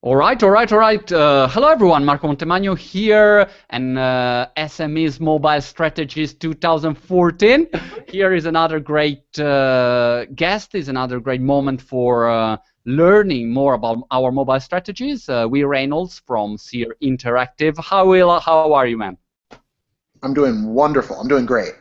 All right, all right, all right. Hello, everyone. Marco Montemagno here, and SME's Mobile Strategies 2014. Here is another great guest. Is another great moment for learning more about our mobile strategies. We're Reynolds from SEER Interactive. How are you, man? I'm doing wonderful. I'm doing great.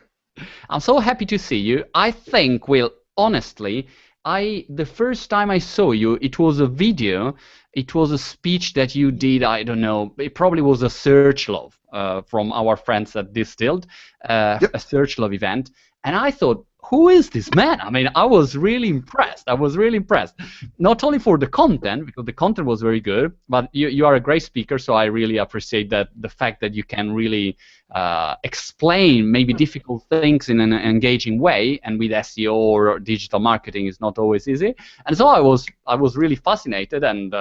I'm so happy to see you. I think, well, honestly, the first time I saw you, it was a video. It was a speech that you did. I don't know. It probably was a Search Love from our friends at Distilled, a Yep. Search Love event, and I thought, who is this man? I mean, I was really impressed. I was really impressed, not only for the content, because the content was very good, but you are a great speaker, so I really appreciate that the fact that you can really explain maybe difficult things in an engaging way, and with SEO or digital marketing is not always easy. And so I was really fascinated, and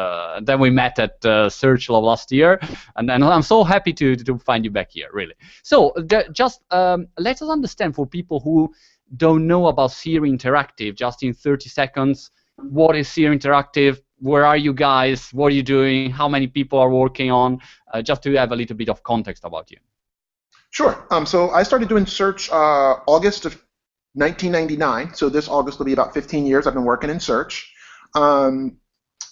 then we met at Search Lab last year, and I'm so happy to find you back here, really. So just let us understand, for people who don't know about SEER Interactive, just in 30 seconds, what is SEER Interactive? Where are you guys? What are you doing? How many people are working on? Just to have a little bit of context about you. Sure. So I started doing search August of 1999. So this August will be about 15 years I've been working in search. Um,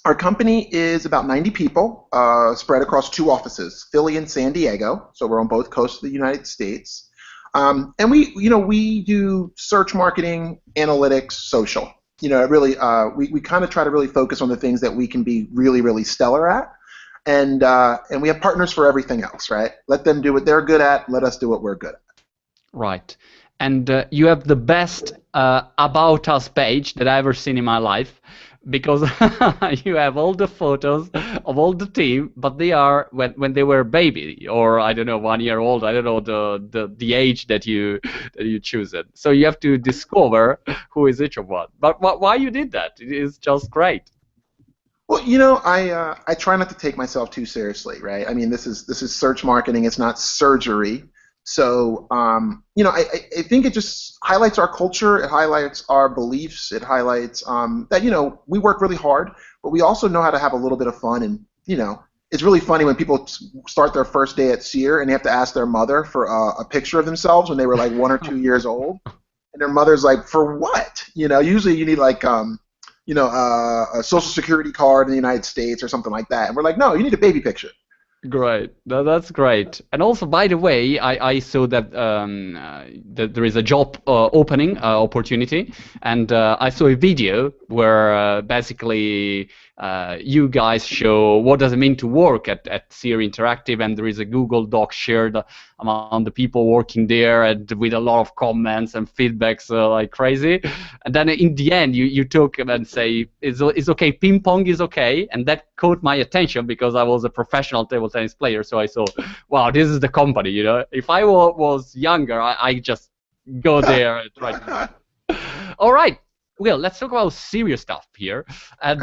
our company is about 90 people, spread across two offices, Philly and San Diego. So we're on both coasts of the United States. And we do search marketing, analytics, social. It really, we kind of try to really focus on the things that we can be really, really stellar at. And we have partners for everything else, right? Let them do what they're good at. Let us do what we're good at. Right. And you have the best About Us page that I've ever seen in my life, because you have all the photos of all the team, but they are when they were baby, or I don't know, 1 year old. I don't know the age that you choose it. So you have to discover who is each of one. But why you did that? It is just great. Well, I try not to take myself too seriously, right? I mean, this is search marketing. It's not surgery. So, I think it just highlights our culture. It highlights our beliefs. It highlights that we work really hard, but we also know how to have a little bit of fun. And it's really funny when people start their first day at SEER and they have to ask their mother for a picture of themselves when they were like 1 or 2 years old, and their mother's like, "For what?" Usually you need like a social security card in the United States or something like that. And we're like, no, you need a baby picture. Great. That's great. And also, by the way, I saw that that there is a job opening opportunity, and I saw a video where basically you guys show what does it mean to work at SEER Interactive, and there is a Google Doc shared among the people working there, and with a lot of comments and feedbacks like crazy. And then in the end, you talk and say, it's okay, ping pong is okay, and that caught my attention because I was a professional table tennis player. So I thought, wow, this is the company. If I was younger, I just go there and try to. All right. Well, let's talk about serious stuff here. And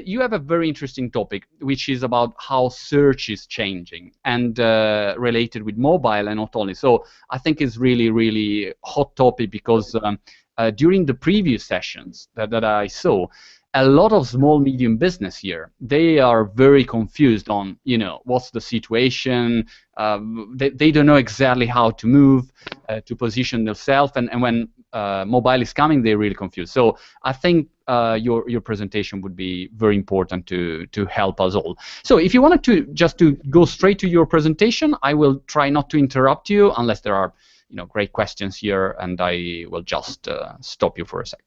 you have a very interesting topic, which is about how search is changing and related with mobile, and not only. So I think it's really, really hot topic, because during the previous sessions that I saw, a lot of small medium business here, they are very confused on what's the situation. They don't know exactly how to move, to position themselves, and when mobile is coming, they're really confused. So I think your presentation would be very important to help us all. So if you wanted to go straight to your presentation, I will try not to interrupt you unless there are great questions here, and I will just stop you for a second.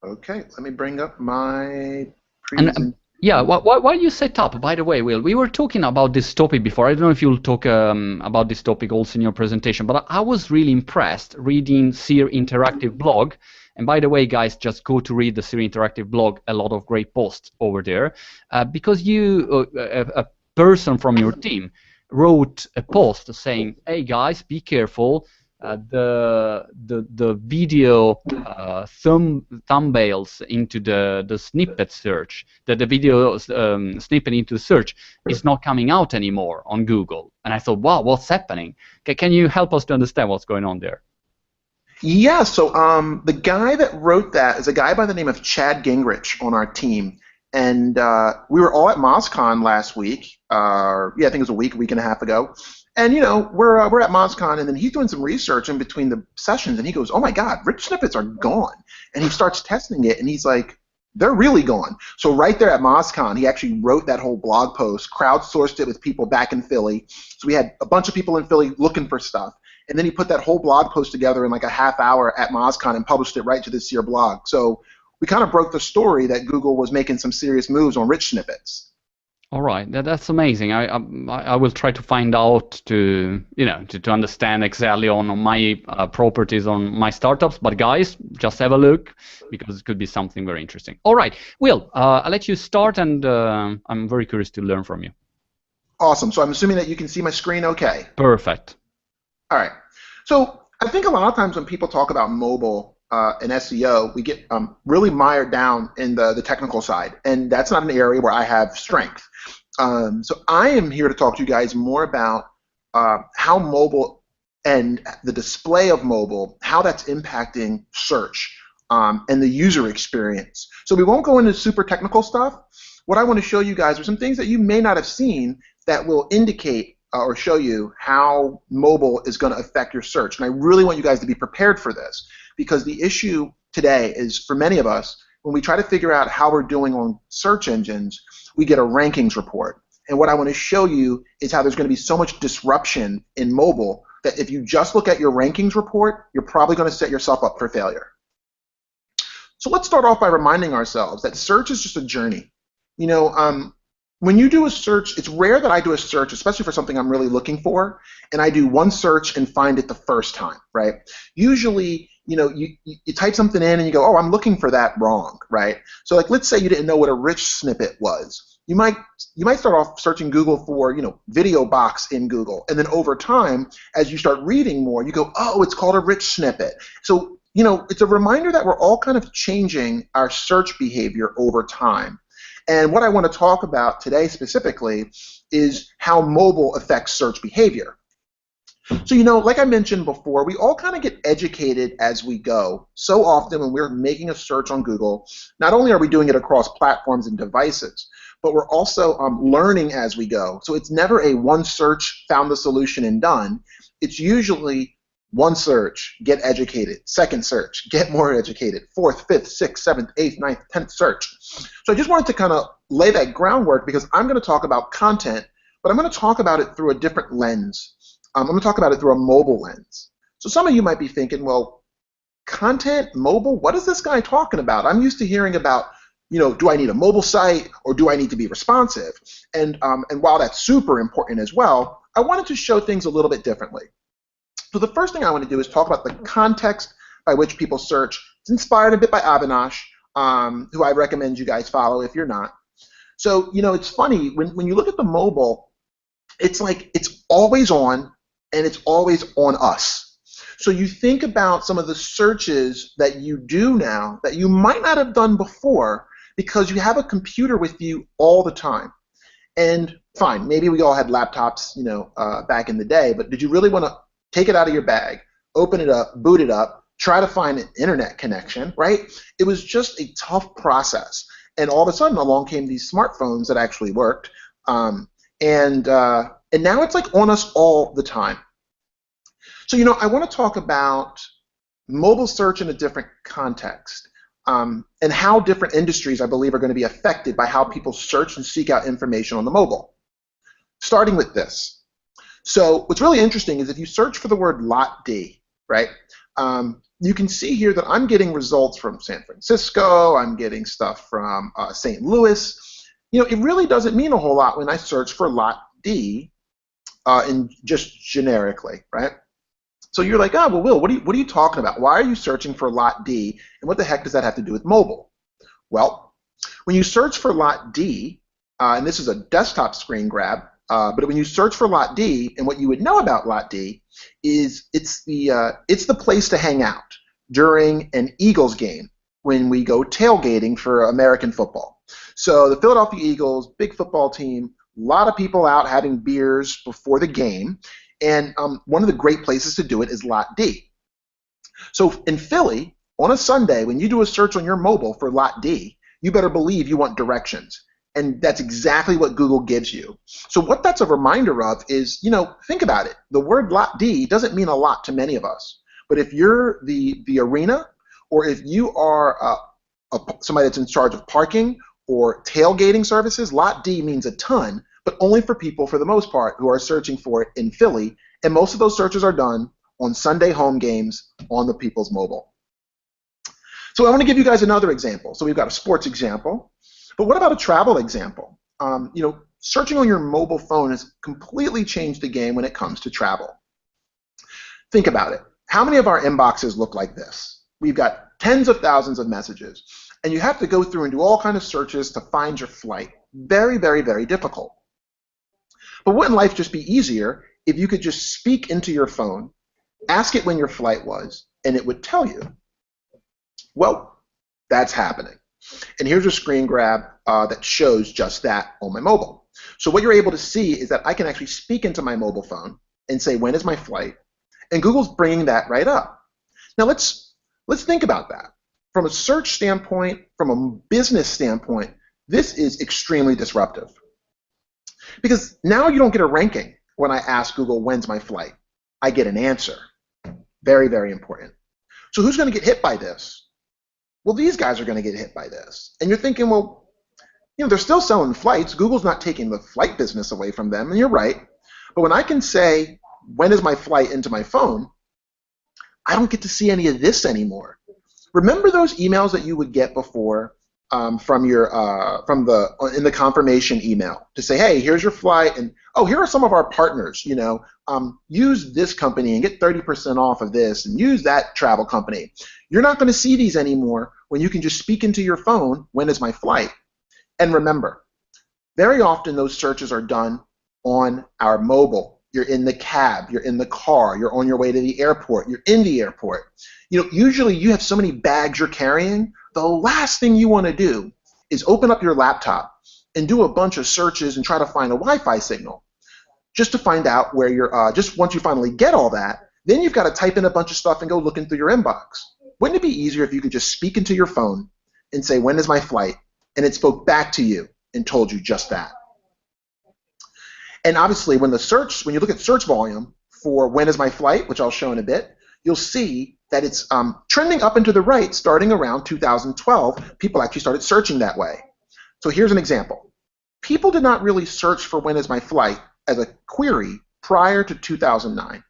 Okay, let me bring up my And presentation. yeah, while you set up, by the way, Will, we were talking about this topic before. I don't know if you'll talk about this topic also in your presentation, but I was really impressed reading SEER Interactive blog. And by the way, guys, just go to read the SEER Interactive blog. A lot of great posts over there, because a person from your team wrote a post saying, "Hey guys, be careful. The video thumbnails into the snippet search, that the video snippet into search is not coming out anymore on Google." And I thought, wow, what's happening? Can you help us to understand what's going on there? Yeah, so the guy that wrote that is a guy by the name of Chad Gingrich on our team. and we were all at MozCon last week. Yeah, I think it was a week and a half ago. And we're at MozCon, and then he's doing some research in between the sessions, and he goes, "Oh my God, rich snippets are gone!" And he starts testing it, and he's like, "They're really gone." So right there at MozCon, he actually wrote that whole blog post, crowdsourced it with people back in Philly. So we had a bunch of people in Philly looking for stuff, and then he put that whole blog post together in like a half hour at MozCon and published it right to the SEER blog. So we kind of broke the story that Google was making some serious moves on rich snippets. All right, that's amazing. I will try to find out to understand exactly on my properties on my startups. But guys, just have a look because it could be something very interesting. All right, Will, I'll let you start, and I'm very curious to learn from you. Awesome. So I'm assuming that you can see my screen okay. Perfect. All right. So I think a lot of times when people talk about mobile and SEO, we get really mired down in the technical side, and that's not an area where I have strength. So I am here to talk to you guys more about how mobile and the display of mobile, how that's impacting search and the user experience. So we won't go into super technical stuff. What I want to show you guys are some things that you may not have seen that will indicate or show you how mobile is going to affect your search. And I really want you guys to be prepared for this, because the issue today is, for many of us, when we try to figure out how we're doing on search engines, we get a rankings report. And what I want to show you is how there's going to be so much disruption in mobile that if you just look at your rankings report, you're probably going to set yourself up for failure. So let's start off by reminding ourselves that search is just a journey. When you do a search, it's rare that I do a search, especially for something I'm really looking for, and I do one search and find it the first time, right? Usually, you type something in and you go, "Oh, I'm looking for that wrong," right? So like, let's say you didn't know what a rich snippet was. You might start off searching Google for, video box in Google, and then over time, as you start reading more, you go, "Oh, it's called a rich snippet." So, it's a reminder that we're all kind of changing our search behavior over time. And what I want to talk about today specifically is how mobile affects search behavior. So, like I mentioned before, we all kind of get educated as we go. So often when we're making a search on Google, not only are we doing it across platforms and devices, but we're also learning as we go. So it's never a one search, found the solution, and done. It's usually one search, get educated. Second search, get more educated. Fourth, fifth, sixth, seventh, eighth, ninth, 10th search. So I just wanted to kind of lay that groundwork, because I'm going to talk about content, but I'm going to talk about it through a different lens. I'm going to talk about it through a mobile lens. So some of you might be thinking, well, content, mobile, what is this guy talking about? I'm used to hearing about, do I need a mobile site or do I need to be responsive? And while that's super important as well, I wanted to show things a little bit differently. So the first thing I want to do is talk about the context by which people search. It's inspired a bit by Avinash, who I recommend you guys follow if you're not. So, it's funny, when you look at the mobile, it's like it's always on and it's always on us. So you think about some of the searches that you do now that you might not have done before because you have a computer with you all the time. And fine, maybe we all had laptops, back in the day, but did you really want to take it out of your bag, open it up, boot it up, try to find an internet connection, right? It was just a tough process. And all of a sudden, along came these smartphones that actually worked. And now it's like on us all the time. So, I want to talk about mobile search in a different context, and how different industries, I believe, are going to be affected by how people search and seek out information on the mobile. Starting with this. So what's really interesting is if you search for the word lot D, right, you can see here that I'm getting results from San Francisco, I'm getting stuff from St. Louis. It really doesn't mean a whole lot when I search for lot D in just generically, right? So you're like, oh, well, Will, what are you talking about? Why are you searching for lot D, and what the heck does that have to do with mobile? Well, when you search for lot D, and this is a desktop screen grab, but when you search for lot D, and what you would know about lot D is it's the place to hang out during an Eagles game when we go tailgating for American football. So the Philadelphia Eagles, big football team, a lot of people out having beers before the game, and one of the great places to do it is lot D. So in Philly, on a Sunday, when you do a search on your mobile for lot D, you better believe you want directions. And that's exactly what Google gives you. So what that's a reminder of is, think about it. The word lot D doesn't mean a lot to many of us. But if you're the arena, or if you are somebody that's in charge of parking or tailgating services, lot D means a ton, but only for people, for the most part, who are searching for it in Philly. And most of those searches are done on Sunday home games on the people's mobile. So I want to give you guys another example. So we've got a sports example, but what about a travel example? Searching on your mobile phone has completely changed the game when it comes to travel. Think about it. How many of our inboxes look like this? We've got tens of thousands of messages, and you have to go through and do all kinds of searches to find your flight. Very, very, very difficult. But wouldn't life just be easier if you could just speak into your phone, ask it when your flight was, and it would tell you? Well, that's happening. And here's a screen grab that shows just that on my mobile. So what you're able to see is that I can actually speak into my mobile phone and say, when is my flight? And Google's bringing that right up. Now let's think about that. From a search standpoint, from a business standpoint, this is extremely disruptive. Because now you don't get a ranking when I ask Google, when's my flight? I get an answer. Very, very important. So who's going to get hit by this? Well, these guys are going to get hit by this. And you're thinking, well, they're still selling flights. Google's not taking the flight business away from them, and you're right. But when I can say, when is my flight into my phone, I don't get to see any of this anymore. Remember those emails that you would get before in the confirmation email to say, hey, here's your flight, and oh, here are some of our partners. Use this company and get 30% off of this, and use that travel company. You're not going to see these anymore when you can just speak into your phone, when is my flight? And remember, very often those searches are done on our mobile. You're in the cab, you're in the car, you're on your way to the airport, you're in the airport. Usually you have so many bags you're carrying, the last thing you want to do is open up your laptop and do a bunch of searches and try to find a Wi-Fi signal just to find out where you're, just once you finally get all that, then you've got to type in a bunch of stuff and go looking through your inbox. Wouldn't it be easier if you could just speak into your phone and say, when is my flight? And it spoke back to you and told you just that. And obviously, when you look at search volume for when is my flight, which I'll show in a bit, you'll see that it's trending up and to the right starting around 2012. People actually started searching that way. So here's an example. People did not really search for when is my flight as a query prior to 2009.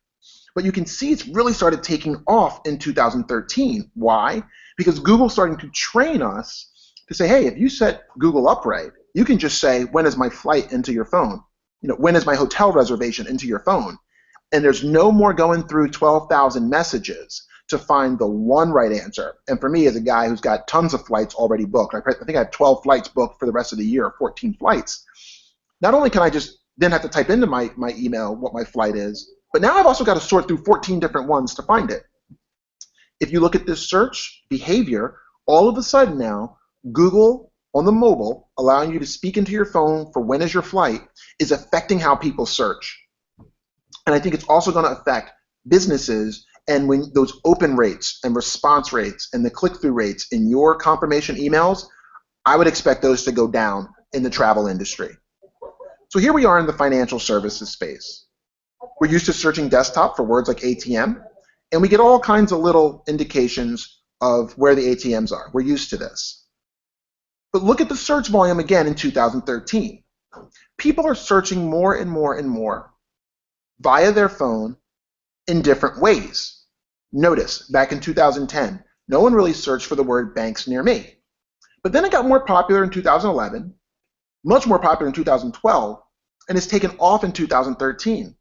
But you can see it's really started taking off in 2013. Why? Because Google's starting to train us to say, hey, if you set Google up right, you can just say, when is my flight into your phone? When is my hotel reservation into your phone? And there's no more going through 12,000 messages to find the one right answer. And for me, as a guy who's got tons of flights already booked, I think I have 12 flights booked for the rest of the year, or 14 flights. Not only can I just then have to type into my email what my flight is, but now I've also got to sort through 14 different ones to find it. If you look at this search behavior, all of a sudden now, Google on the mobile, allowing you to speak into your phone for when is your flight, is affecting how people search. And I think it's also going to affect businesses, and when those open rates and response rates and the click-through rates in your confirmation emails, I would expect those to go down in the travel industry. So here we are in the financial services space. We're used to searching desktop for words like ATM, and we get all kinds of little indications of where the ATMs are. We're used to this. But look at the search volume again in 2013. People are searching more and more and more via their phone in different ways. Notice, back in 2010, no one really searched for the word banks near me. But then it got more popular in 2011, much more popular in 2012, and it's taken off in 2013.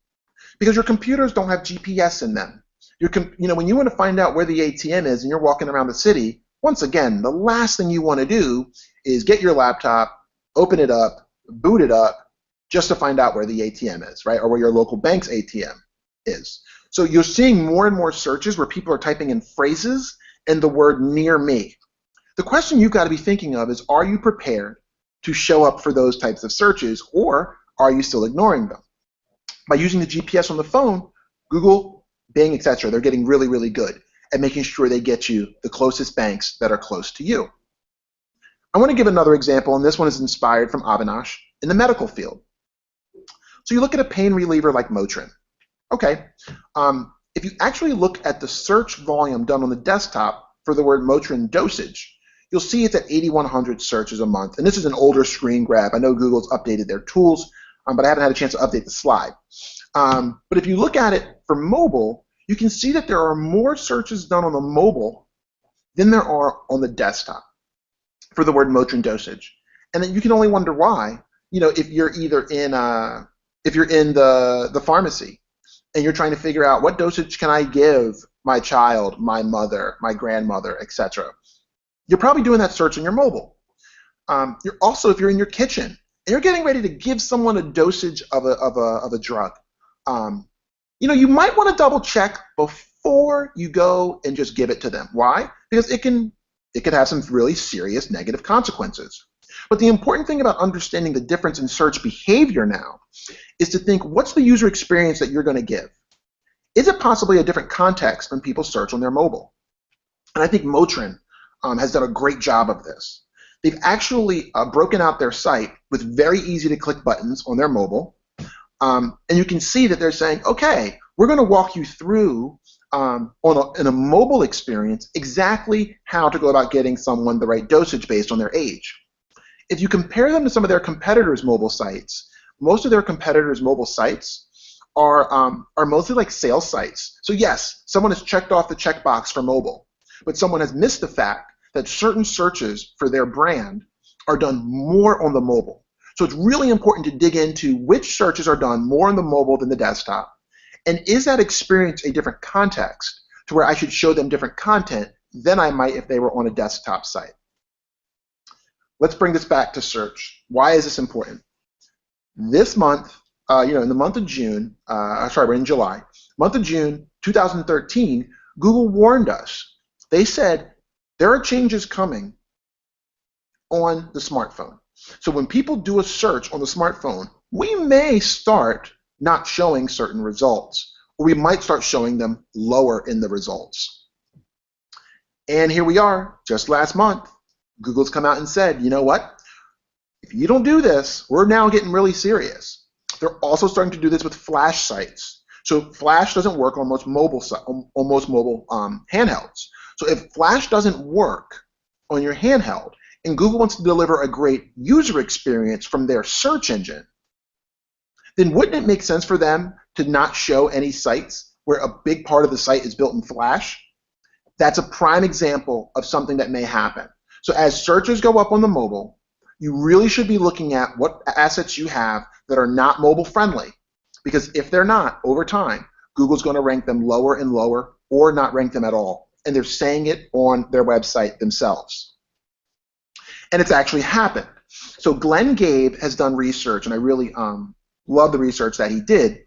Because your computers don't have GPS in them. When you want to find out where the ATM is and you're walking around the city, once again, the last thing you want to do is get your laptop, open it up, boot it up, just to find out where the ATM is, right? Or where your local bank's ATM is. So you're seeing more and more searches where people are typing in phrases and the word near me. The question you've got to be thinking of is, are you prepared to show up for those types of searches, or are you still ignoring them? By using the GPS on the phone, Google, Bing, etc., they're getting really, really good at making sure they get you the closest banks that are close to you. I want to give another example, and this one is inspired from Avinash in the medical field. So you look at a pain reliever like Motrin. Okay, if you actually look at the search volume done on the desktop for the word Motrin dosage, you'll see it's at 8,100 searches a month. And this is an older screen grab. I know Google's updated their tools, but I haven't had a chance to update the slide. But if you look at it for mobile, you can see that there are more searches done on the mobile than there are on the desktop for the word Motrin dosage. And then you can only wonder why. You know, if you're either in the pharmacy and you're trying to figure out what dosage can I give my child, my mother, my grandmother, etc. You're probably doing that search on your mobile. You're also, if you're in your kitchen and you're getting ready to give someone a dosage of a drug, you know, you might want to double check before you go and just give it to them. Why? Because it could have some really serious negative consequences. But the important thing about understanding the difference in search behavior now is to think, what's the user experience that you're going to give? Is it possibly a different context when people search on their mobile? And I think Motrin has done a great job of this. They've actually broken out their site with very easy to click buttons on their mobile. And you can see that they're saying, okay, we're going to walk you through in a mobile experience exactly how to go about getting someone the right dosage based on their age. If you compare them to some of their competitors' mobile sites, most of their competitors' mobile sites are mostly like sales sites. So yes, someone has checked off the checkbox for mobile, but someone has missed the fact that certain searches for their brand are done more on the mobile. So it's really important to dig into which searches are done more on the mobile than the desktop, and is that experience a different context to where I should show them different content than I might if they were on a desktop site. Let's bring this back to search. Why is this important? This month, in the month of June, we're in July, month of June 2013, Google warned us. They said there are changes coming on the smartphone. So when people do a search on the smartphone, we may start not showing certain results, or we might start showing them lower in the results. And here we are, just last month, Google's come out and said, you know what? If you don't do this, we're now getting really serious. They're also starting to do this with Flash sites. So Flash doesn't work on most mobile handhelds. So if Flash doesn't work on your handheld, and Google wants to deliver a great user experience from their search engine, then wouldn't it make sense for them to not show any sites where a big part of the site is built in Flash? That's a prime example of something that may happen. So as searches go up on the mobile, you really should be looking at what assets you have that are not mobile friendly. Because if they're not, over time, Google's going to rank them lower and lower or not rank them at all. And they're saying it on their website themselves. And it's actually happened. So Glenn Gabe has done research, and I really love the research that he did,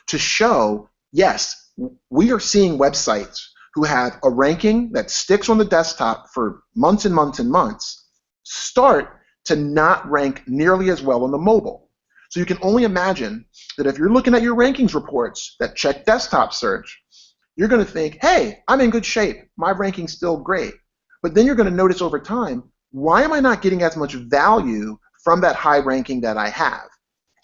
to show, yes, we are seeing websites who have a ranking that sticks on the desktop for months and months and months start to not rank nearly as well on the mobile. So you can only imagine that if you're looking at your rankings reports that check desktop search, you're going to think, hey, I'm in good shape. My ranking's still great. But then you're going to notice over time, why am I not getting as much value from that high ranking that I have?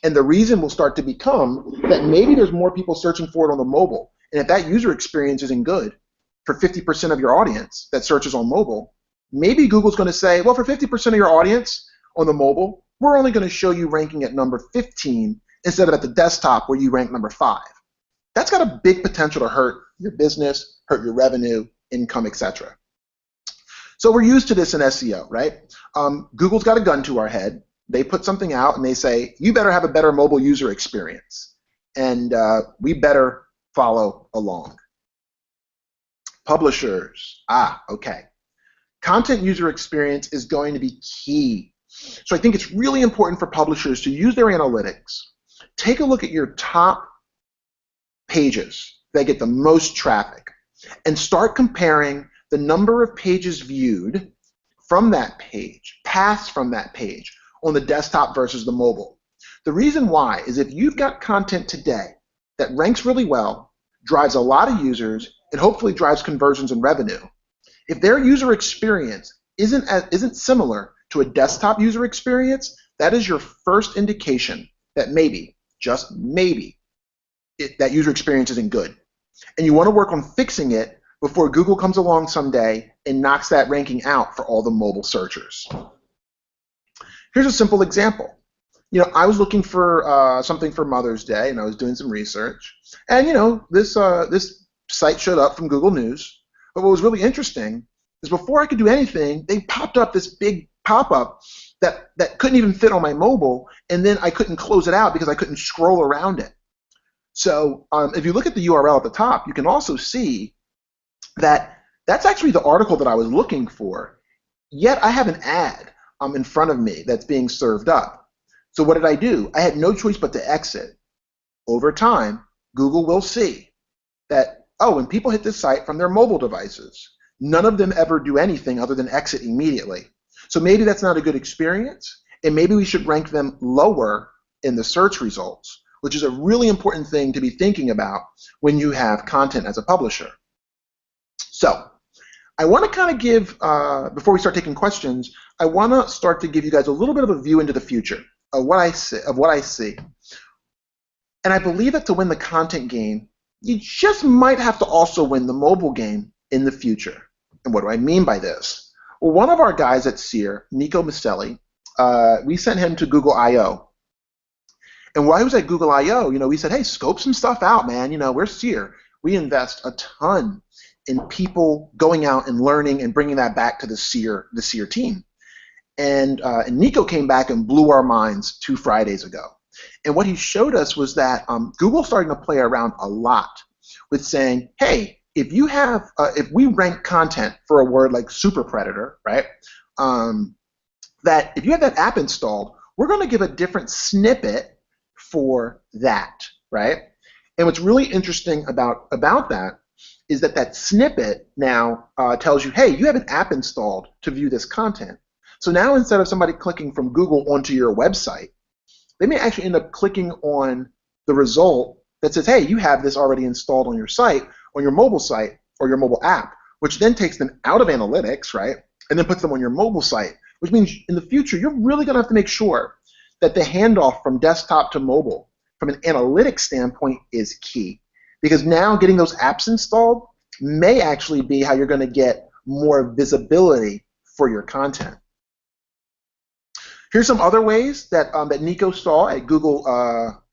And the reason will start to become that maybe there's more people searching for it on the mobile. And if that user experience isn't good for 50% of your audience that searches on mobile, maybe Google's going to say, well, for 50% of your audience on the mobile, we're only going to show you ranking at number 15 instead of at the desktop where you rank number 5. That's got a big potential to hurt your business, hurt your revenue, income, etc. So we're used to this in SEO, right? Google's got a gun to our head. They put something out and they say, you better have a better mobile user experience. And we better follow along. Publishers. Okay. Content user experience is going to be key. So I think it's really important for publishers to use their analytics. Take a look at your top pages that get the most traffic and start comparing the number of pages viewed from that page, passed from that page, on the desktop versus the mobile. The reason why is if you've got content today that ranks really well, drives a lot of users, and hopefully drives conversions and revenue, if their user experience isn't similar to a desktop user experience, that is your first indication that maybe, just maybe, that user experience isn't good. And you want to work on fixing it before Google comes along someday and knocks that ranking out for all the mobile searchers. Here's a simple example. I was looking for something for Mother's Day, and I was doing some research. And, this site showed up from Google News. But what was really interesting is before I could do anything, they popped up this big pop-up that couldn't even fit on my mobile, and then I couldn't close it out because I couldn't scroll around it. So if you look at the URL at the top, you can also see that that's actually the article that I was looking for, yet I have an ad in front of me that's being served up. So what did I do? I had no choice but to exit. Over time, Google will see that, oh, when people hit this site from their mobile devices, none of them ever do anything other than exit immediately. So maybe that's not a good experience, and maybe we should rank them lower in the search results, which is a really important thing to be thinking about when you have content as a publisher. So I want to kind of give, before we start taking questions, I want to start to give you guys a little bit of a view into the future of what I see. And I believe that to win the content game, you just might have to also win the mobile game in the future. And what do I mean by this? Well, one of our guys at SEER, Nico Maselli, we sent him to Google I/O. And while he was at Google I/O, we said, hey, scope some stuff out, man. We're SEER. We invest a ton in people going out and learning and bringing that back to the SEER team. And Nico came back and blew our minds 2 Fridays ago. And what he showed us was that Google's starting to play around a lot with saying, hey, if we rank content for a word like super predator, right, that if you have that app installed, we're going to give a different snippet for that, right? And what's really interesting about that is that snippet now tells you, hey, you have an app installed to view this content. So now instead of somebody clicking from Google onto your website, they may actually end up clicking on the result that says, hey, you have this already installed on your site, on your mobile site, or your mobile app, which then takes them out of analytics, right, and then puts them on your mobile site, which means in the future you're really going to have to make sure that the handoff from desktop to mobile from an analytics standpoint is key. Because now getting those apps installed may actually be how you're going to get more visibility for your content. Here's some other ways that Nico saw at Google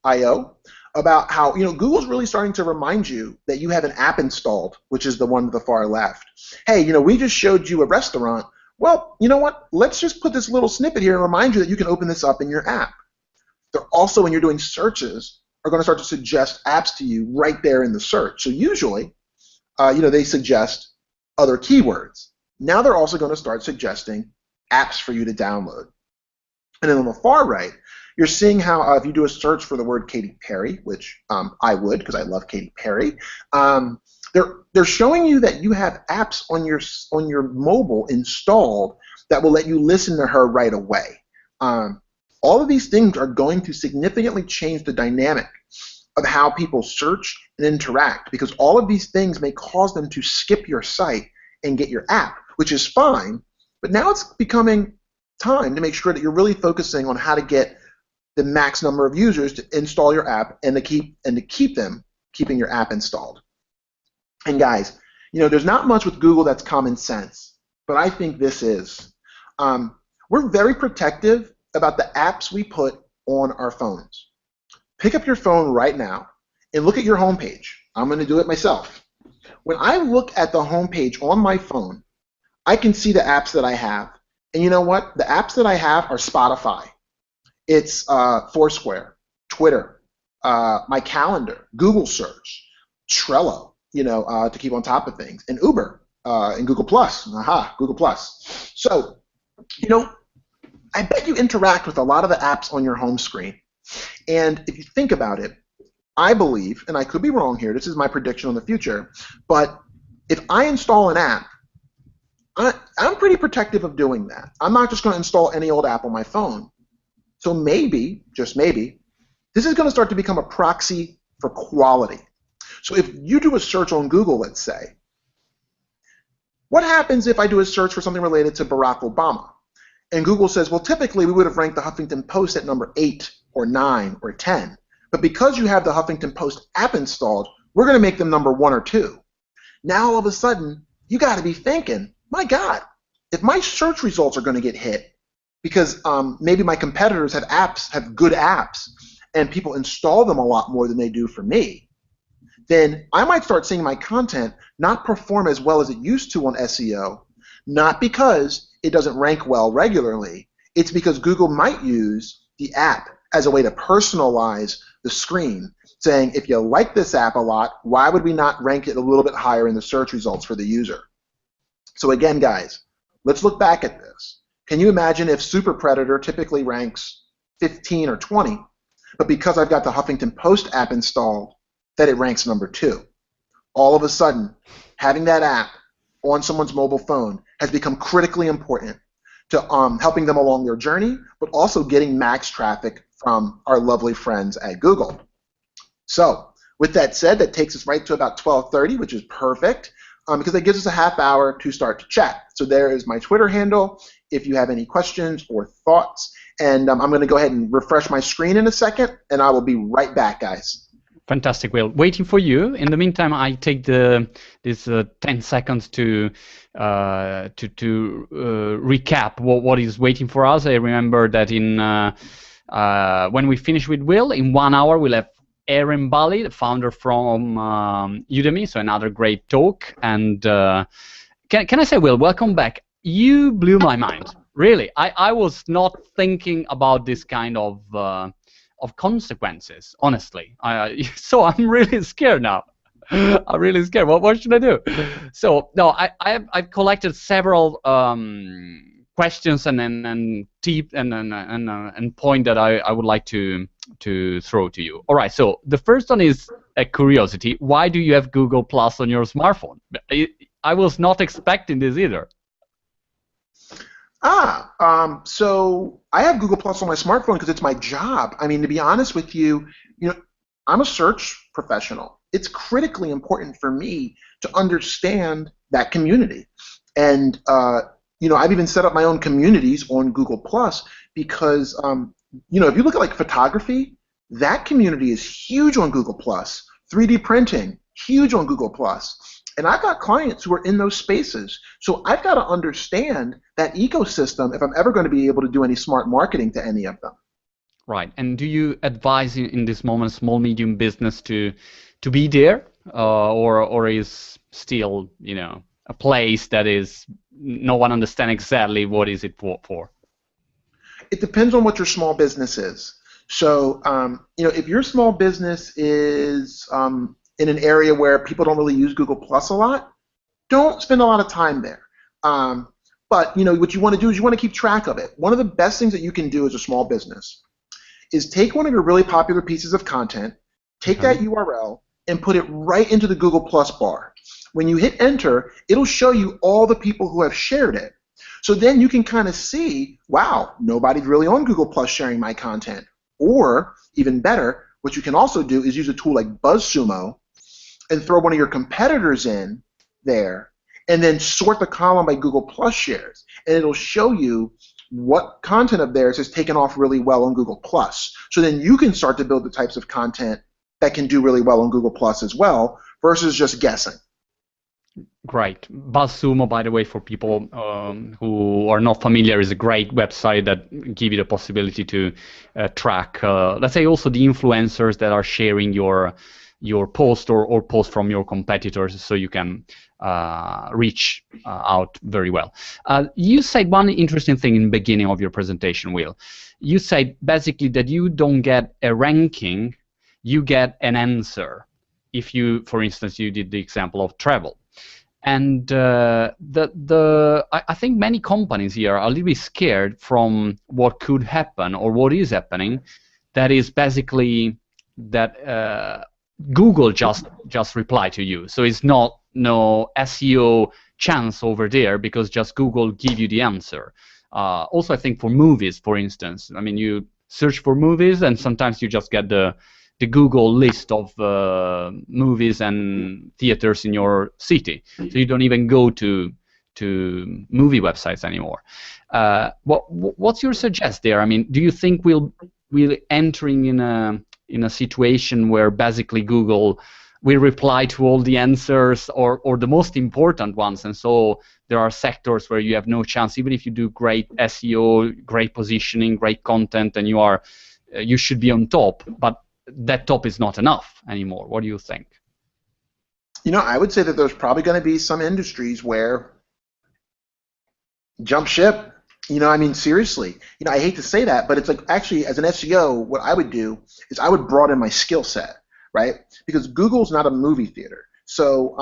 I/O about how Google's really starting to remind you that you have an app installed, which is the one to the far left. Hey, we just showed you a restaurant. Well, you know what? Let's just put this little snippet here and remind you that you can open this up in your app. They're also, when you're doing searches, are going to start to suggest apps to you right there in the search. So usually, they suggest other keywords. Now they're also going to start suggesting apps for you to download. And then on the far right, you're seeing how if you do a search for the word Katy Perry, which I would because I love Katy Perry, they're showing you that you have apps on your mobile installed that will let you listen to her right away. All of these things are going to significantly change the dynamic of how people search and interact, because all of these things may cause them to skip your site and get your app, which is fine, but now it's becoming time to make sure that you're really focusing on how to get the max number of users to install your app and to keep them keeping your app installed. And guys, there's not much with Google that's common sense, but I think this is. We're very protective about the apps we put on our phones. Pick up your phone right now and look at your homepage. I'm going to do it myself. When I look at the homepage on my phone, I can see the apps that I have. And you know what? The apps that I have are Spotify. It's Foursquare, Twitter, my calendar, Google Search, Trello, to keep on top of things, and Uber, and Google Plus. Google Plus. So, I bet you interact with a lot of the apps on your home screen. And if you think about it, I believe, and I could be wrong here, this is my prediction on the future, but if I install an app, I'm pretty protective of doing that. I'm not just going to install any old app on my phone. So maybe, just maybe, this is going to start to become a proxy for quality. So if you do a search on Google, let's say, what happens if I do a search for something related to Barack Obama? And Google says, well, typically we would have ranked the Huffington Post at number 8 or 9 or 10. But because you have the Huffington Post app installed, we're going to make them number 1 or 2. Now all of a sudden, you got to be thinking, my God, if my search results are going to get hit because maybe my competitors have good apps, and people install them a lot more than they do for me, then I might start seeing my content not perform as well as it used to on SEO, not because it doesn't rank well regularly. It's because Google might use the app as a way to personalize the screen, saying, if you like this app a lot, why would we not rank it a little bit higher in the search results for the user? So again, guys, let's look back at this. Can you imagine if Super Predator typically ranks 15 or 20, but because I've got the Huffington Post app installed, that it ranks number 2? All of a sudden, having that app on someone's mobile phone has become critically important to helping them along their journey, but also getting max traffic from our lovely friends at Google. So with that said, that takes us right to about 12:30, which is perfect, because that gives us a half hour to start to chat. So there is my Twitter handle if you have any questions or thoughts. And I'm going to go ahead and refresh my screen in a second, and I will be right back, guys. Fantastic, Will. Waiting for you. In the meantime, I take this 10 seconds to recap what is waiting for us. I remember that when we finish with Will, in 1 hour we'll have Aaron Bali, the founder from Udemy, so another great talk. And can I say, Will, welcome back. You blew my mind, really. I was not thinking about this kind of consequences, honestly. So I'm really scared now. I'm really scared. What should I do? So no, I've collected several questions and tips and point that I would like to throw to you. All right. So the first one is a curiosity. Why do you have Google Plus on your smartphone? I was not expecting this either. So I have Google Plus on my smartphone because it's my job. I mean, to be honest with you, I'm a search professional. It's critically important for me to understand that community. And, I've even set up my own communities on Google Plus because, if you look at like photography, that community is huge on Google Plus. 3D printing, huge on Google Plus. And I've got clients who are in those spaces. So I've got to understand that ecosystem if I'm ever going to be able to do any smart marketing to any of them. Right. And do you advise in this moment small, medium business to be there, or is still, a place that is no one understands exactly what is it for? It depends on what your small business is. So, if your small business is in an area where people don't really use Google Plus a lot, don't spend a lot of time there. But what you want to do is you want to keep track of it. One of the best things that you can do as a small business is take one of your really popular pieces of content, take that URL, and put it right into the Google Plus bar. When you hit enter, it'll show you all the people who have shared it. So then you can kind of see, wow, nobody's really on Google Plus sharing my content. Or, even better, what you can also do is use a tool like BuzzSumo and throw one of your competitors in there, and then sort the column by Google Plus shares. And it'll show you what content of theirs has taken off really well on Google Plus. So then you can start to build the types of content that can do really well on Google Plus as well, versus just guessing. Great. BuzzSumo, by the way, for people who are not familiar, is a great website that gives you the possibility to track, let's say, also the influencers that are sharing your post or post from your competitors, so you can reach out very well. You said one interesting thing in the beginning of your presentation, Will. You said basically that you don't get a ranking, you get an answer. If you, for instance, you did the example of travel. And I think many companies here are a little bit scared from what could happen or what is happening. That is basically that Google just reply to you. So it's no SEO chance over there because just Google give you the answer. Also, I think for movies, for instance, I mean, you search for movies and sometimes you just get the Google list of movies and theaters in your city. So you don't even go to to movie websites anymore. What's your suggest there? I mean, do you think we'll entering in a situation where basically Google will reply to all the answers or the most important ones, and so there are sectors where you have no chance, even if you do great SEO, great positioning, great content, and you should be on top, but that top is not enough anymore. What do you think? You know, I would say that there's probably going to be some industries where jump ship. You know, I mean, seriously. You know, I hate to say that, but it's like actually as an SEO, what I would do is I would broaden my skill set, right? Because Google's not a movie theater. So,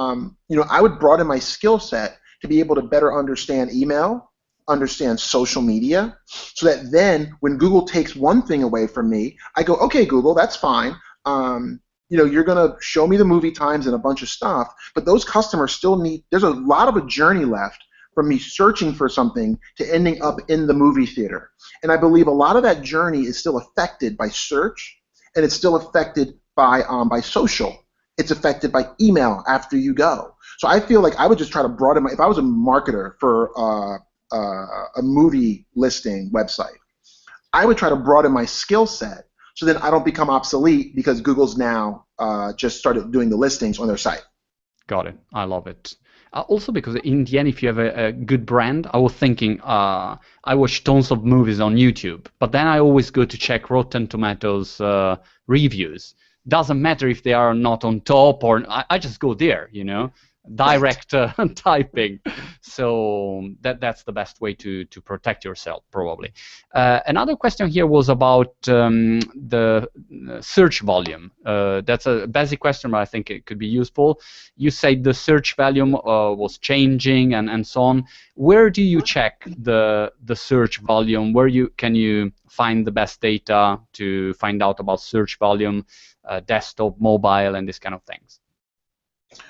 you know, I would broaden my skill set to be able to better understand email, understand social media, so that then when Google takes one thing away from me, I go, okay, Google, that's fine. You know, you're going to show me the movie times and a bunch of stuff, but those customers still need, there's a lot of a journey left from me searching for something to ending up in the movie theater. And I believe a lot of that journey is still affected by search, and it's still affected by social. It's affected by email after you go. So I feel like I would just try to broaden my, if I was a marketer for a movie listing website, I would try to broaden my skill set so then I don't become obsolete because Google's now just started doing the listings on their site. Got it. I love it. Also because in the end, if you have a good brand, I was thinking, I watch tons of movies on YouTube, but then I always go to check Rotten Tomatoes reviews. Doesn't matter if they are not on top or I just go there, you know, direct typing. So that's the best way to protect yourself, probably. Another question here was about the search volume. That's a basic question, but I think it could be useful. You said the search volume was changing and so on. Where do you check the search volume? Where can you find the best data to find out about search volume, desktop, mobile, and this kind of things?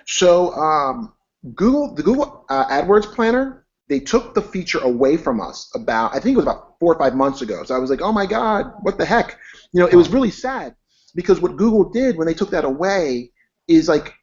So the Google AdWords Planner, they took the feature away from us about, I think it was about 4 or 5 months ago. So I was like, oh my God, what the heck? You know, it was really sad because what Google did when they took that away is like,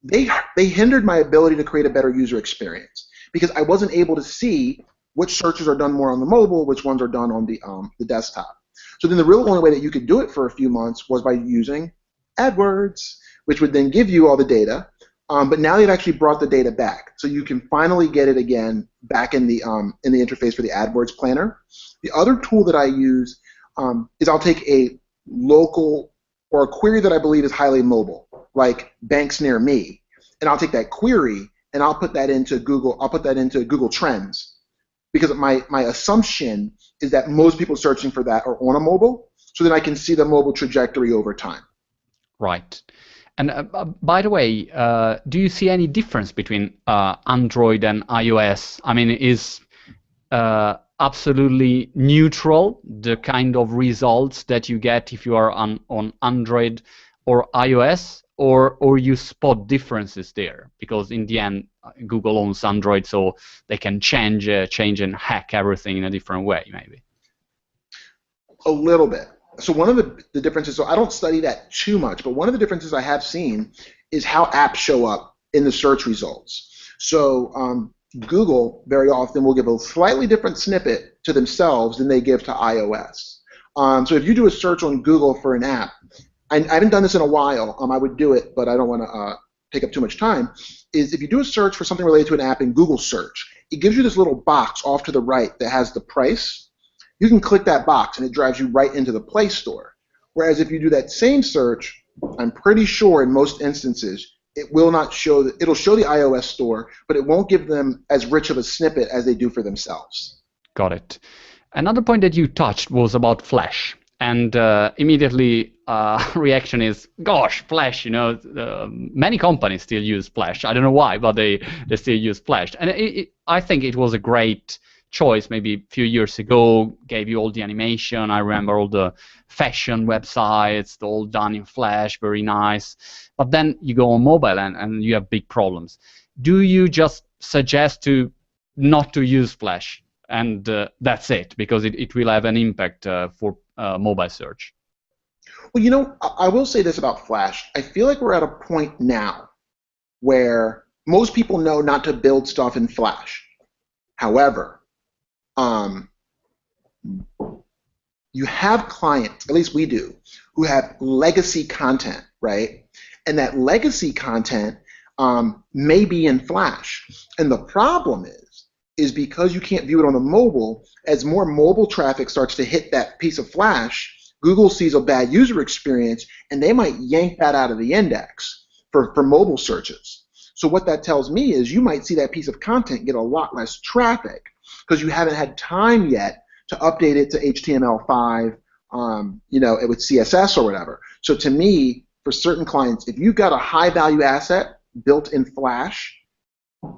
they hindered my ability to create a better user experience because I wasn't able to see which searches are done more on the mobile, which ones are done on the desktop. So then the real only way that you could do it for a few months was by using AdWords, which would then give you all the data. But now they've actually brought the data back, so you can finally get it again back in the interface for the AdWords Planner. The other tool that I use is I'll take a local or a query that I believe is highly mobile, like banks near me, and I'll take that query and I'll put that into Google. I'll put that into Google Trends because my assumption is that most people searching for that are on a mobile, so then I can see the mobile trajectory over time. Right. And by the way, do you see any difference between Android and iOS? I mean, is absolutely neutral the kind of results that you get if you are on Android or iOS, or you spot differences there? Because in the end, Google owns Android, so they can change and hack everything in a different way, maybe. A little bit. So one of the differences, so I don't study that too much, but one of the differences I have seen is how apps show up in the search results. So Google very often will give a slightly different snippet to themselves than they give to iOS. So if you do a search on Google for an app, I haven't done this in a while, I would do it, but I don't want to take up too much time, is if you do a search for something related to an app in Google search, it gives you this little box off to the right that has the price. You can click that box and it drives you right into the Play Store. Whereas if you do that same search, I'm pretty sure in most instances it will not show, it'll show the iOS store, but it won't give them as rich of a snippet as they do for themselves. Got it. Another point that you touched was about Flash. And immediately reaction is, gosh, Flash, you know, many companies still use Flash. I don't know why, but they still use Flash. And I think it was a great choice maybe a few years ago, gave you all the animation. I remember all the fashion websites, all done in Flash, very nice. But then you go on mobile and you have big problems. Do you just suggest to not to use Flash and that's it, because it will have an impact for mobile search? Well, you know, I will say this about Flash. I feel like we're at a point now where most people know not to build stuff in Flash. However, you have clients, at least we do, who have legacy content, right? And that legacy content may be in Flash. And the problem is because you can't view it on the mobile, as more mobile traffic starts to hit that piece of Flash, Google sees a bad user experience, and they might yank that out of the index for mobile searches. So what that tells me is you might see that piece of content get a lot less traffic because you haven't had time yet to update it to HTML5, with CSS or whatever. So to me, for certain clients, if you've got a high-value asset built in Flash,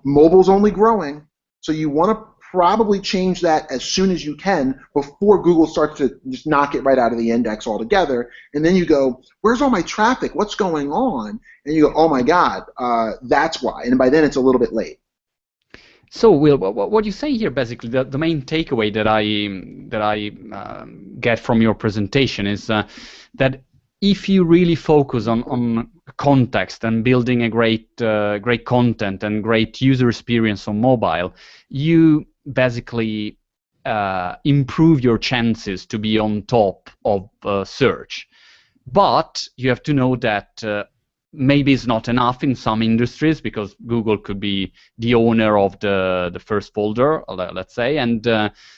mobile's only growing, so you want to probably change that as soon as you can before Google starts to just knock it right out of the index altogether. And then you go, where's all my traffic? What's going on? And you go, oh my God, that's why. And by then it's a little bit late. So, Will, what you say here, basically, the main takeaway that I get from your presentation is that if you really focus on context and building a great content and great user experience on mobile, you basically improve your chances to be on top of search. But you have to know that maybe it's not enough in some industries because Google could be the owner of the first folder, let's say, and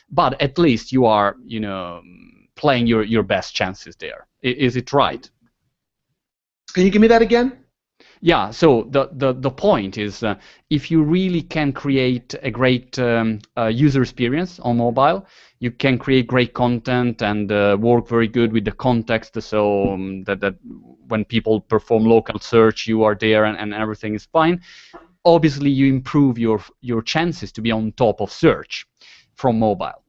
but at least you are playing your best chances there. Is it right? Can you give me that again? Yeah, so the point is if you really can create a great user experience on mobile, you can create great content and work very good with the context, so that when people perform local search, you are there and everything is fine. Obviously, you improve your chances to be on top of search from mobile.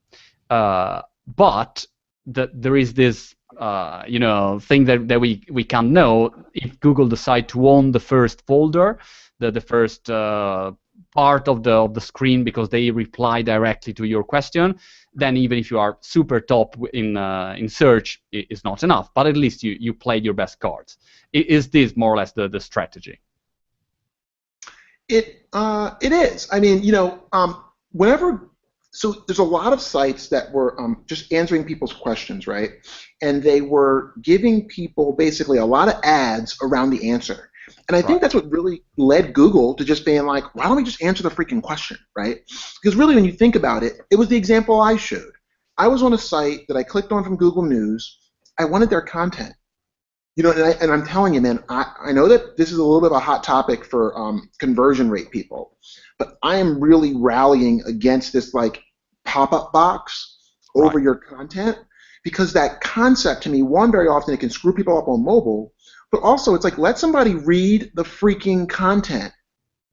But there is this thing that we can't know. If Google decide to own the first folder, the first part of the screen because they reply directly to your question, then even if you are super top in search, it's not enough. But at least you played your best cards. Is this more or less the strategy? It is. I mean, whenever. So there's a lot of sites that were just answering people's questions, right? And they were giving people basically a lot of ads around the answer. And I think that's what really led Google to just being like, why don't we just answer the freaking question, right? Because really when you think about it, it was the example I showed. I was on a site that I clicked on from Google News. I wanted their content. And I'm telling you, man, I know that this is a little bit of a hot topic for conversion rate people, but I am really rallying against this like pop-up box over your content because that concept to me, one, very often it can screw people up on mobile, but also it's like let somebody read the freaking content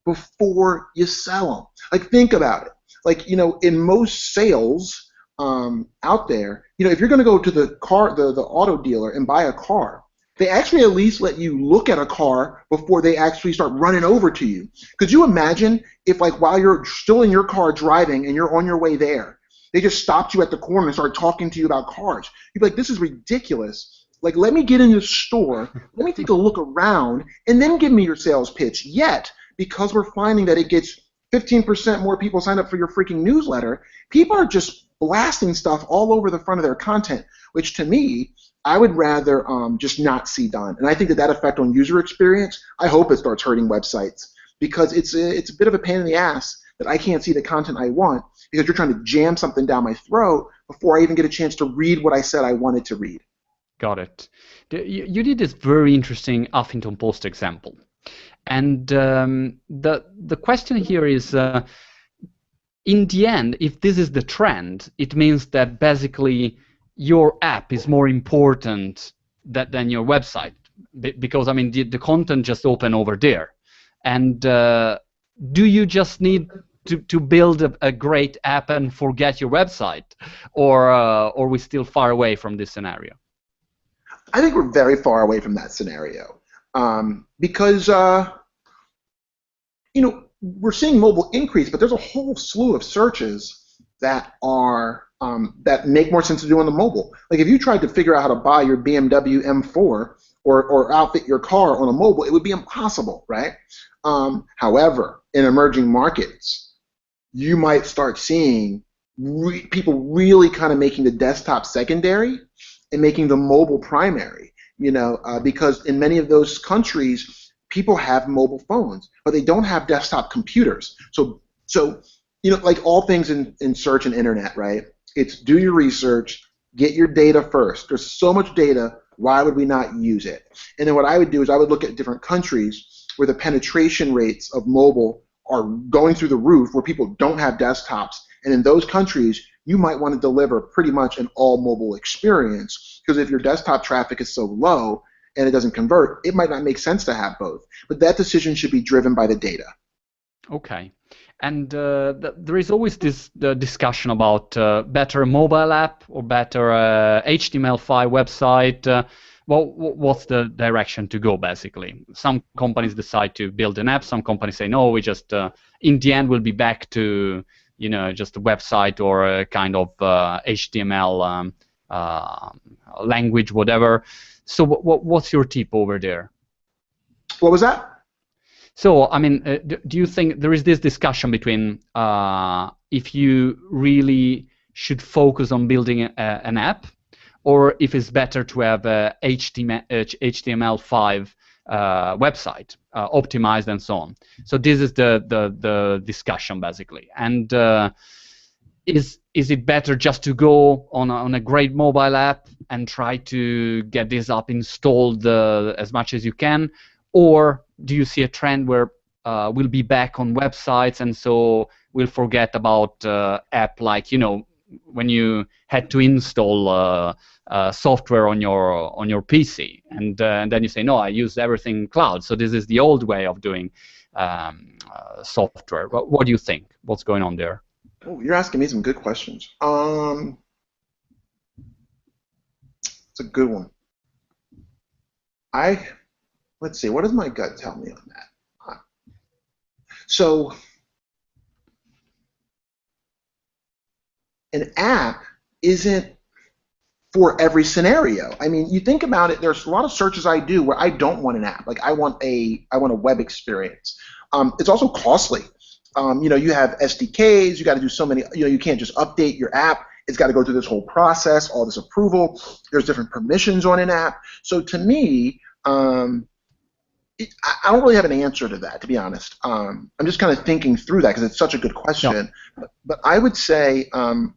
before you sell them. Like think about it. Like in most sales out there, if you're going to go to the auto dealer and buy a car, they actually at least let you look at a car before they actually start running over to you. Could you imagine if, like, while you're still in your car driving and you're on your way there, they just stopped you at the corner and started talking to you about cars? You'd be like, this is ridiculous. Like, let me get in the store, let me take a look around, and then give me your sales pitch. Yet, because we're finding that it gets 15% more people sign up for your freaking newsletter, people are just blasting stuff all over the front of their content, which to me, I would rather just not see done. And I think that effect on user experience, I hope it starts hurting websites because it's a bit of a pain in the ass that I can't see the content I want because you're trying to jam something down my throat before I even get a chance to read what I said I wanted to read. Got it. You did this very interesting Huffington Post example. And the question here is, in the end, if this is the trend, it means that basically your app is more important than your website because I mean the content just open over there. And do you just need to build a great app and forget your website, or are we still far away from this scenario? I think we're very far away from that scenario because we're seeing mobile increase, but there's a whole slew of searches that are that make more sense to do on the mobile. Like if you tried to figure out how to buy your BMW M4 or outfit your car on a mobile, it would be impossible, right? However, in emerging markets, you might start seeing people really kind of making the desktop secondary and making the mobile primary, because in many of those countries, people have mobile phones, but they don't have desktop computers. So like all things in search and internet, right? It's do your research, get your data first. There's so much data, why would we not use it? And then what I would do is I would look at different countries where the penetration rates of mobile are going through the roof, where people don't have desktops. And in those countries, you might want to deliver pretty much an all mobile experience, because if your desktop traffic is so low and it doesn't convert, it might not make sense to have both. But that decision should be driven by the data. Okay. And there is always this discussion about better mobile app or better HTML5 website. Well, what's the direction to go, basically? Some companies decide to build an app. Some companies say, no, we just, in the end, we'll be back to, just a website or a kind of HTML language, whatever. So what's your tip over there? What was that? So, I mean, do you think there is this discussion between if you really should focus on building an app, or if it's better to have a HTML5 website, optimized and so on? So this is the discussion, basically. And is it better just to go on a great mobile app and try to get this app installed as much as you can? Or do you see a trend where we'll be back on websites, and so we'll forget about app like, when you had to install software on your PC, and then you say, no, I use everything cloud, so this is the old way of doing software. What do you think? What's going on there? Oh, you're asking me some good questions. It's a good one. Let's see, what does my gut tell me on that? So, an app isn't for every scenario. I mean, you think about it, there's a lot of searches I do where I don't want an app. Like I want a web experience. It's also costly. You have SDKs, you got to do so many, you can't just update your app. It's got to go through this whole process, all this approval. There's different permissions on an app. So to me, I don't really have an answer to that, to be honest. I'm just kind of thinking through that because it's such a good question. Yeah. But I would say, apps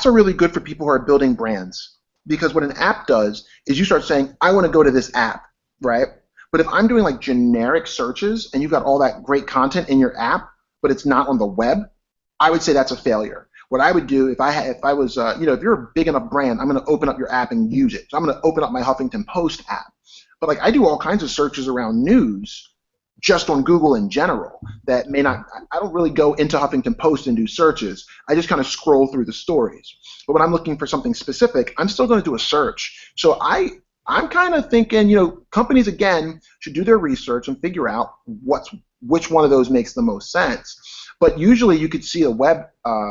are really good for people who are building brands, because what an app does is you start saying, I want to go to this app, right? But if I'm doing like generic searches and you've got all that great content in your app, but it's not on the web, I would say that's a failure. What I would do if I was, if you're a big enough brand, I'm going to open up your app and use it. So I'm going to open up my Huffington Post app. But like I do all kinds of searches around news just on Google in general that may not, I don't really go into Huffington Post and do searches. I just kind of scroll through the stories. But when I'm looking for something specific, I'm still going to do a search. So I'm kind of thinking, companies, again, should do their research and figure out which one of those makes the most sense. But usually you could see a web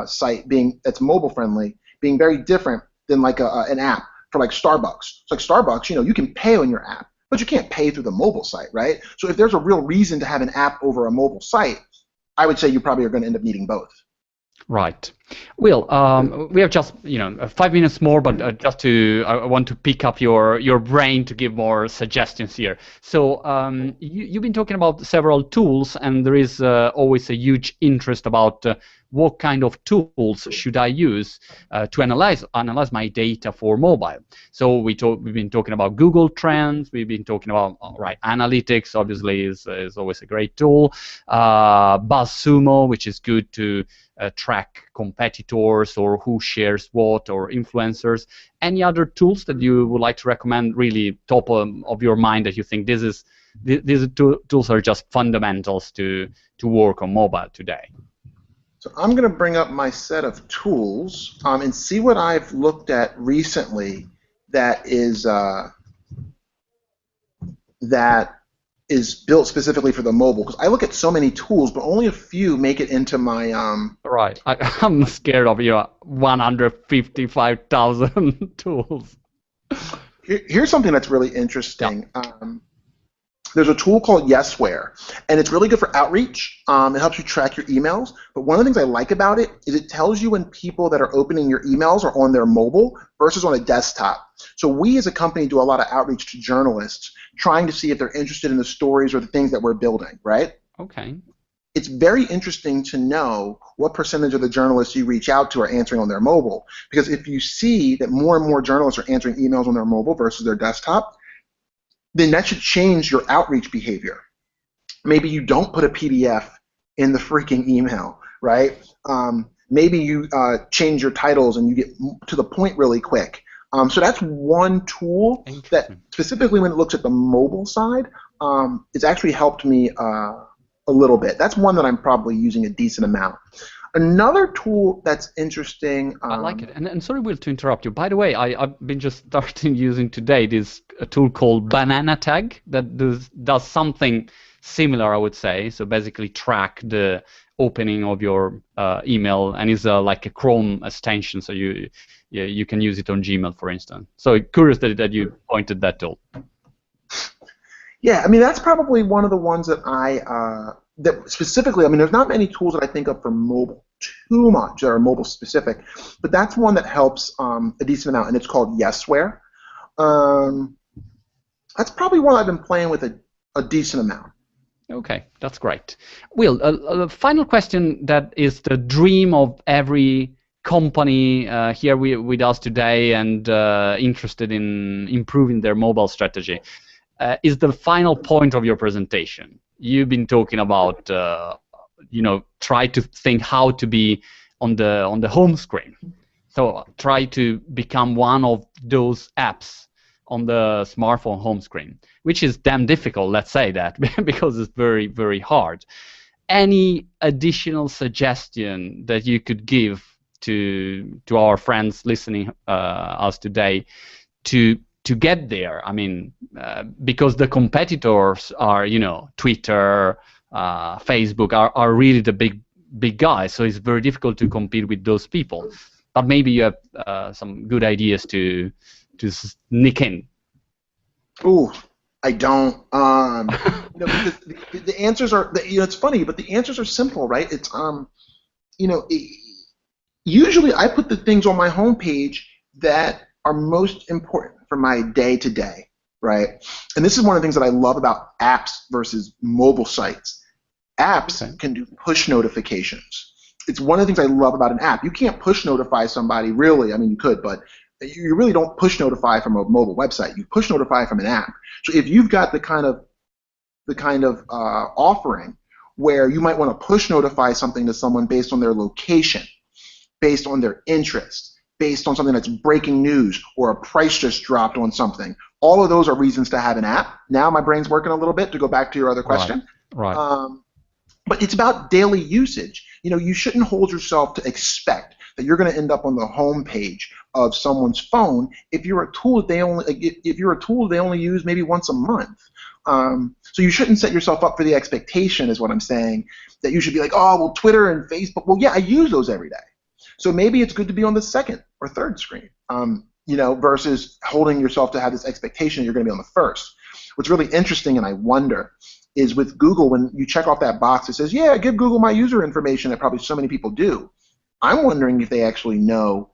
site that's mobile friendly being very different than like an app for like Starbucks. It's like Starbucks, you can pay on your app, but you can't pay through the mobile site, right? So if there's a real reason to have an app over a mobile site, I would say you probably are going to end up needing both. Right. Will, we have just 5 minutes more, but I want to pick up your brain to give more suggestions here. So you've been talking about several tools, and there is always a huge interest about what kind of tools should I use to analyze my data for mobile. So we've been talking about Google Trends. We've been talking about analytics. Obviously, is always a great tool. BuzzSumo, which is good to track competitors or who shares what, or influencers. Any other tools that you would like to recommend, really top of your mind, that you think these tools are just fundamentals to work on mobile today? So I'm going to bring up my set of tools and see what I've looked at recently that is built specifically for the mobile, because I look at so many tools, but only a few make it into my Right. I'm scared of 155,000 tools. Here's something that's really Yeah. interesting. There's a tool called Yesware, and it's really good for outreach. It helps you track your emails. But one of the things I like about it is it tells you when people that are opening your emails are on their mobile versus on a desktop. So we as a company do a lot of outreach to journalists, trying to see if they're interested in the stories or the things that we're building, right? Okay. It's very interesting to know what percentage of the journalists you reach out to are answering on their mobile. Because if you see that more and more journalists are answering emails on their mobile versus their desktop, then that should change your outreach behavior. Maybe you don't put a PDF in the freaking email, right? Maybe you change your titles and you get to the point really quick. So that's one tool that Interesting. specifically when it looks at the mobile side, it's actually helped me a little bit. That's one that I'm probably using a decent amount. Another tool that's interesting. I like it. And sorry, Will, to interrupt you. By the way, I've been just starting using today this a tool called Banana Tag that does something similar, I would say. So basically track the opening of your email, and is like a Chrome extension, so you can use it on Gmail, for instance. So curious that you pointed that tool. Yeah, I mean that's probably one of the ones that that specifically. I mean, there's not many tools that I think of for mobile too much that are mobile specific, but that's one that helps a decent amount, and it's called Yesware. Um, that's probably one I've been playing with a decent amount. Okay, that's great. Will, a final question that is the dream of every company here with us today and interested in improving their mobile strategy. Is the final point of your presentation. You've been talking about, try to think how to be on the home screen. So try to become one of those apps on the smartphone home screen, which is damn difficult, let's say that, because it's very, very hard. Any additional suggestion that you could give to our friends listening us today to get there? I mean, because the competitors are, Twitter, Facebook are really the big guys, so it's very difficult to compete with those people. But maybe you have some good ideas to sneak in. Ooh, I don't. Because the answers are, it's funny, but the answers are simple, right? It's you know, usually I put the things on my homepage that are most important for my day to day, right? And this is one of the things that I love about apps versus mobile sites. Apps can do push notifications. It's one of the things I love about an app. You can't push notify somebody, really. I mean, you could, but you really don't push notify from a mobile website. You push notify from an app. So if you've got the kind of offering where you might want to push notify something to someone based on their location, based on their interest, based on something that's breaking news or a price just dropped on something, all of those are reasons to have an app. Now my brain's working a little bit to go back to your other question. Right. But it's about daily usage. You shouldn't hold yourself to expect that you're going to end up on the home page of someone's phone if you're a tool that they only use maybe once a month. So you shouldn't set yourself up for the expectation, is what I'm saying, that you should be like, oh, well, Twitter and Facebook. Well, yeah, I use those every day. So maybe it's good to be on the second or third screen, versus holding yourself to have this expectation that you're going to be on the first. What's really interesting, and I wonder, is with Google, when you check off that box that says, yeah, give Google my user information, that probably so many people do. I'm wondering if they actually know,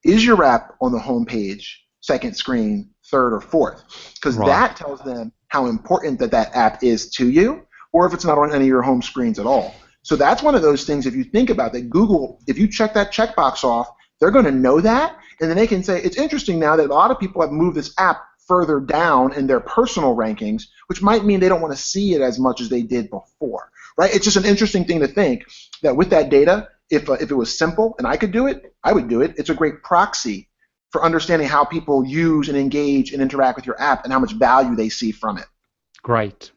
is your app on the home page, second screen, third, or fourth? Because that tells them how important that app is to you, or if it's not on any of your home screens at all. So that's one of those things, if you think about that, Google, if you check that checkbox off, they're going to know that, and then they can say, it's interesting now that a lot of people have moved this app further down in their personal rankings, which might mean they don't want to see it as much as they did before, right? It's just an interesting thing to think that with that data, if it was simple and I could do it, I would do it. It's a great proxy for understanding how people use and engage and interact with your app and how much value they see from it. Great.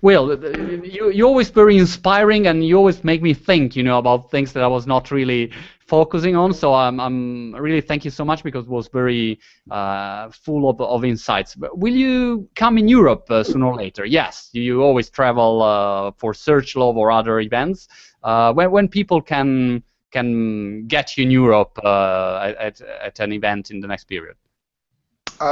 Well, you're always very inspiring, and you always make me think, about things that I was not really focusing on. So I'm really thank you so much, because it was very full of insights. But will you come in Europe sooner or later? Yes, you always travel for Search Love or other events. When people can get you in Europe at an event in the next period.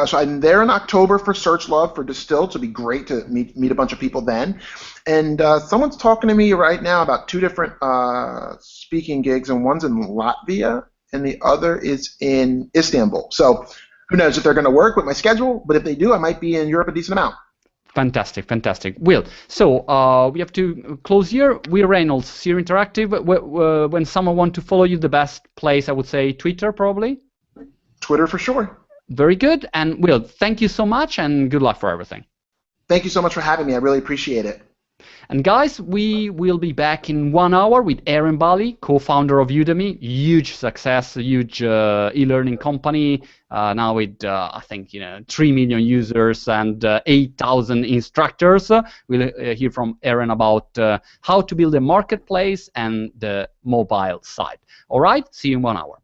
So I'm there in October for Search Love for Distilled. So it'd be great to meet a bunch of people then. And someone's talking to me right now about two different speaking gigs, and one's in Latvia, and the other is in Istanbul. So who knows if they're going to work with my schedule? But if they do, I might be in Europe a decent amount. Fantastic, fantastic. Will, so we have to close here. We're Reynolds, SEER Interactive. When someone wants to follow you, the best place, I would say Twitter, probably? Twitter for sure. Very good. And Will, thank you so much, and good luck for everything. Thank you so much for having me. I really appreciate it. And guys, we will be back in 1 hour with Aaron Bali, co-founder of Udemy. Huge success, huge e-learning company. Now with I think 3 million users and 8,000 instructors. We'll hear from Aaron about how to build a marketplace and the mobile side. All right, see you in 1 hour.